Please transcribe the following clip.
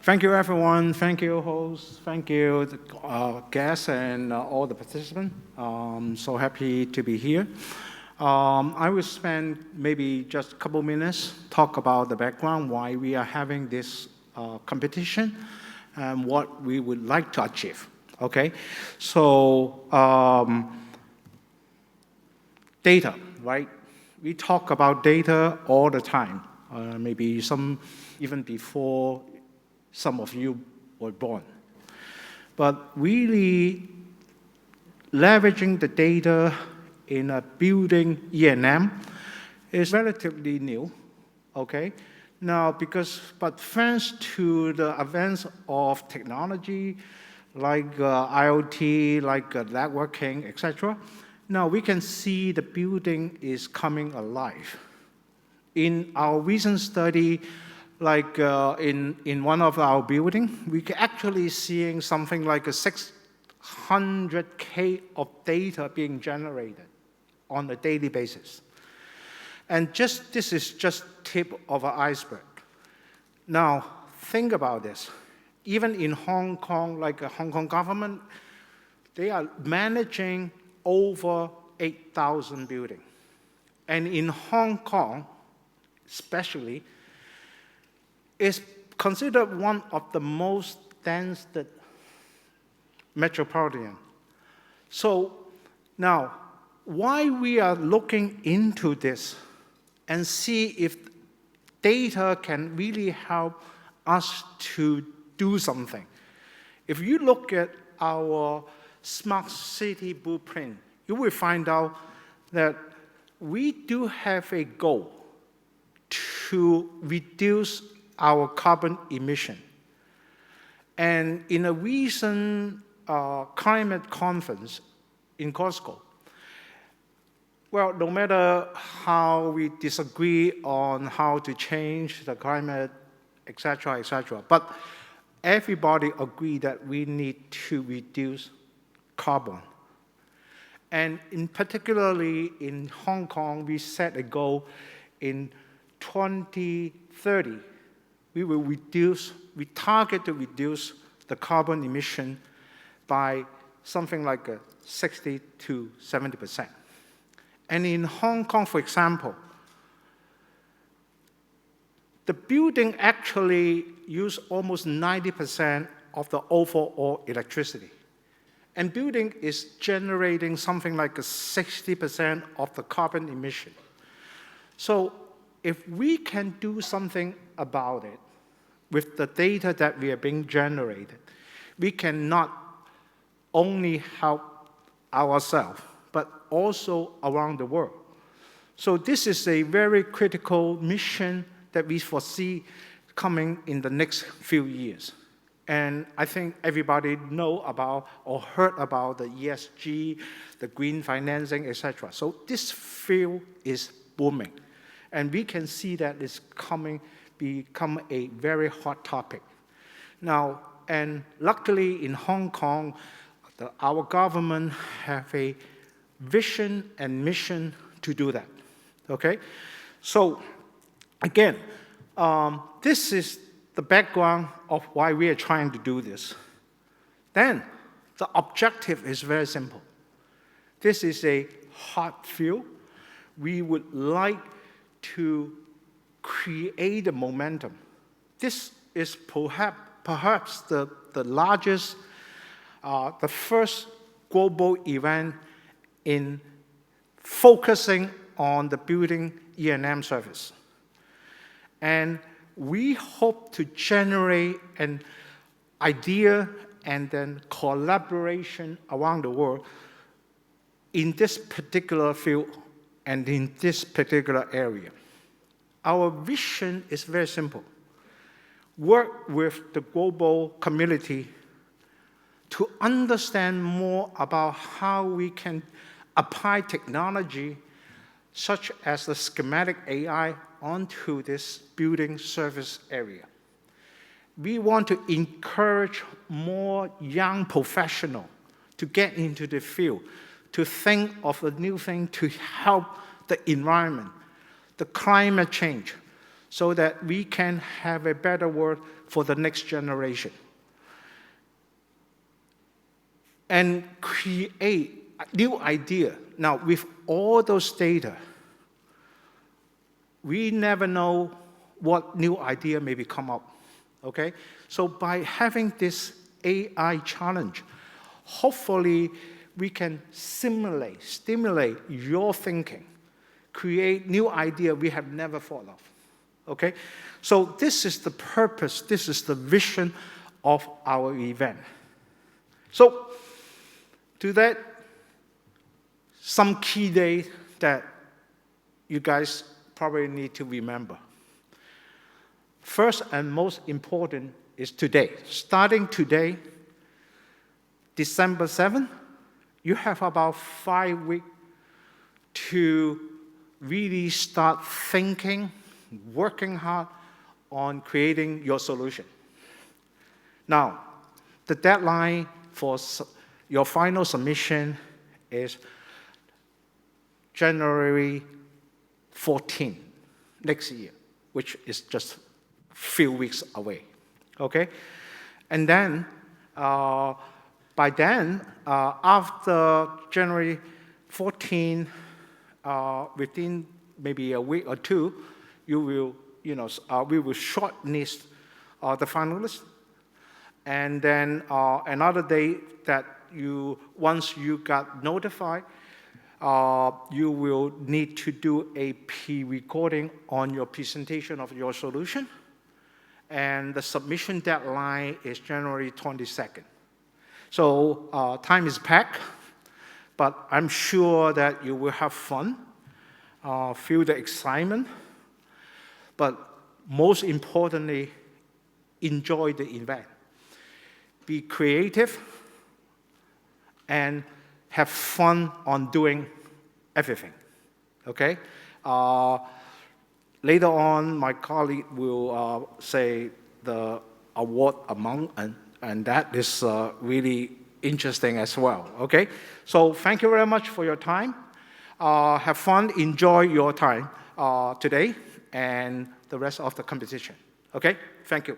Thank you, everyone. Thank you, hosts. Thank you, guests, and all the participants. So happy to be here. I will spend maybe just a couple minutes talk about the background, why we are having this competition, and what we would like to achieve. Okay, so data, right? We talk about data all the time. Maybe some even before some of you were born. But really leveraging the data in a building E&M is relatively new, okay? Now, but thanks to the advance of technology, like IoT, like networking, etc., now we can see the building is coming alive. In our recent study, like in one of our buildings, we can actually seeing something like a 600K of data being generated on a daily basis. And this is just tip of an iceberg. Now, think about this. Even in Hong Kong, like the Hong Kong government, they are managing over 8,000 buildings. And in Hong Kong, especially, is considered one of the most dense metropolitan. So now, why we are looking into this and see if data can really help us to do something. If you look at our smart city blueprint, you will find out that we do have a goal to reduce our carbon emission. And in a recent climate conference in Glasgow, well, no matter how we disagree on how to change the climate, etc., but everybody agreed that we need to reduce carbon. And particularly in Hong Kong, we set a goal in 2030. We target to reduce the carbon emission by something like 60 to 70%. And in Hong Kong, for example, the building actually use almost 90% of the overall electricity. And building is generating something like 60% of the carbon emission. So if we can do something about it with the data that we are being generated, we can not only help ourselves, but also around the world. So this is a very critical mission that we foresee coming in the next few years. And I think everybody know about or heard about the ESG, the green financing, etc. So this field is booming. And we can see that it's become a very hot topic. Now, and luckily in Hong Kong, our government have a vision and mission to do that, okay? So, again, this is the background of why we are trying to do this. Then, the objective is very simple. This is a hot field. We would like to create a momentum. This is perhaps the largest, the first global event in focusing on the building E&M service. And we hope to generate an idea and then collaboration around the world in this particular field and in this particular area. Our vision is very simple. Work with the global community to understand more about how we can apply technology such as the schematic AI onto this building service area. We want to encourage more young professionals to get into the field, to think of a new thing to help the environment, the climate change. so that we can have a better world for the next generation. And create a new idea. Now, with all those data, we never know what new idea may come up, okay? So by having this AI challenge, hopefully we can stimulate your thinking, create new idea we have never thought of, okay? So this is the purpose, this is the vision of our event. So to that, some key dates that you guys probably need to remember. First and most important is today. Starting today, December 7th, you have about 5 weeks to really start thinking, working hard on creating your solution. Now, the deadline for your final submission is January 14 next year, which is just a few weeks away, okay? And then, by then, after January 14, within maybe a week or two, we will shortlist the finalists. And then another day that once you got notified, you will need to do a pre-recording on your presentation of your solution. And the submission deadline is January 22nd. So time is packed, but I'm sure that you will have fun, feel the excitement, but most importantly, enjoy the event. Be creative and have fun on doing everything, okay? Later on, my colleague will say the award amount, and that is really interesting as well, okay? So thank you very much for your time. Have fun, enjoy your time today and the rest of the competition, okay? Thank you.